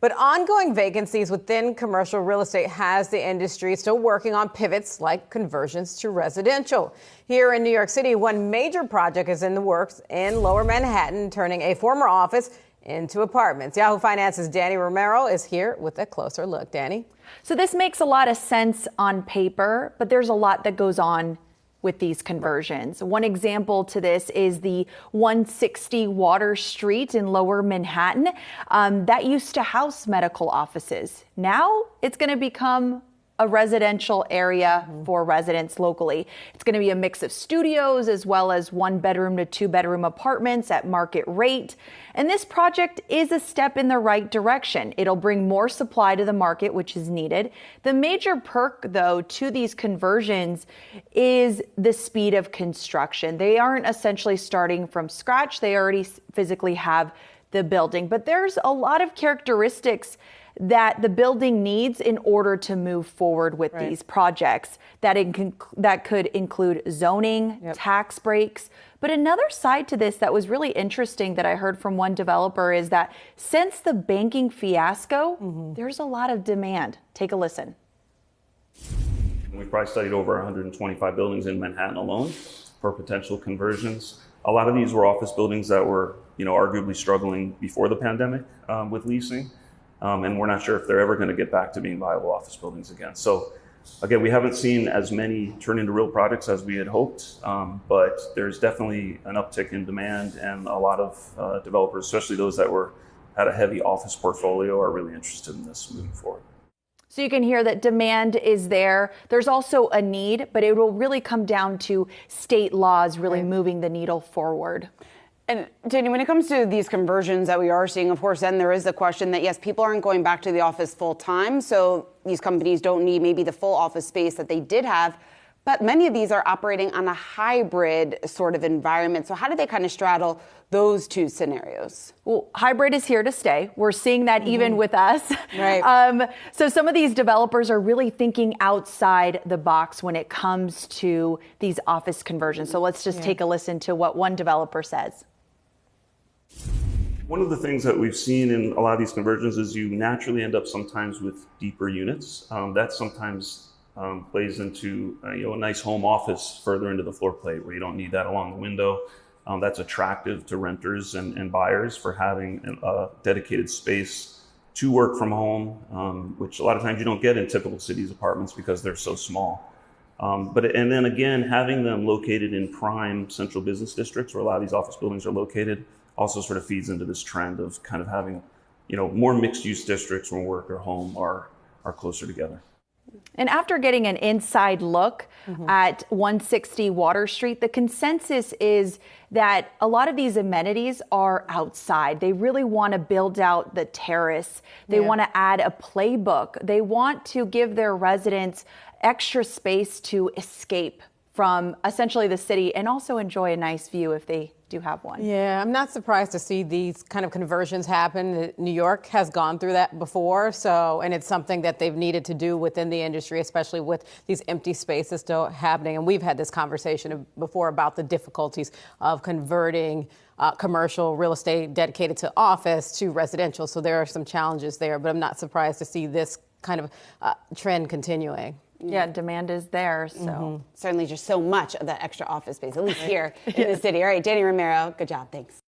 But ongoing vacancies within commercial real estate has the industry still working on pivots like conversions to residential. Here in New York City, one major project is in the works in Lower Manhattan, turning a former office into apartments. Yahoo Finance's Dani Romero is here with a closer look. Dani? So this makes a lot of sense on paper, but there's a lot that goes on with these conversions. One example to this is the 160 Water Street in Lower Manhattan. That used to house medical offices. Now it's going to become a residential area for residents locally. It's going to be a mix of studios as well as 1-bedroom to 2-bedroom apartments at market rate. And this project is a step in the right direction. It'll bring more supply to the market, which is needed. The major perk, though, to these conversions is the speed of construction. They aren't essentially starting from scratch. They already physically have the building. But there's a lot of characteristics that the building needs in order to move forward with these projects. That could include zoning, tax breaks. But another side to this that was really interesting that I heard from one developer is that since the banking fiasco, there's a lot of demand. Take a listen. We've probably studied over 125 buildings in Manhattan alone for potential conversions. A lot of these were office buildings that were, arguably struggling before the pandemic with leasing. And we're not sure if they're ever going to get back to being viable office buildings again. So again, we haven't seen as many turn into real projects as we had hoped, but there's definitely an uptick in demand, and a lot of developers, especially those that had a heavy office portfolio, are really interested in this moving forward. So you can hear that demand is there. There's also a need, but it will really come down to state laws really moving the needle forward. And Dani, when it comes to these conversions that we are seeing, of course, then there is the question that, yes, people aren't going back to the office full time. So these companies don't need maybe the full office space that they did have. But many of these are operating on a hybrid sort of environment. So how do they kind of straddle those two scenarios? Well, hybrid is here to stay. We're seeing that even with us. Right. So some of these developers are really thinking outside the box when it comes to these office conversions. So let's just take a listen to what one developer says. One of the things that we've seen in a lot of these conversions is you naturally end up sometimes with deeper units. That sometimes plays into a nice home office further into the floor plate where you don't need that along the window. That's attractive to renters and buyers for having a dedicated space to work from home, which a lot of times you don't get in typical cities apartments because they're so small. And then again, having them located in prime central business districts where a lot of these office buildings are located also sort of feeds into this trend of kind of having, more mixed use districts where work or home are closer together. And after getting an inside look at 160 Water Street, the consensus is that a lot of these amenities are outside. They really want to build out the terrace. They want to add a playbook. They want to give their residents extra space to escape from essentially the city and also enjoy a nice view if they do have one. Yeah, I'm not surprised to see these kind of conversions happen. New York has gone through that before, and it's something that they've needed to do within the industry, especially with these empty spaces still happening. And we've had this conversation before about the difficulties of converting commercial real estate dedicated to office to residential. So there are some challenges there, but I'm not surprised to see this kind of trend continuing. Yeah, demand is there. So certainly just so much of that extra office space, at least here in the city. All right, Dani Romero, good job. Thanks.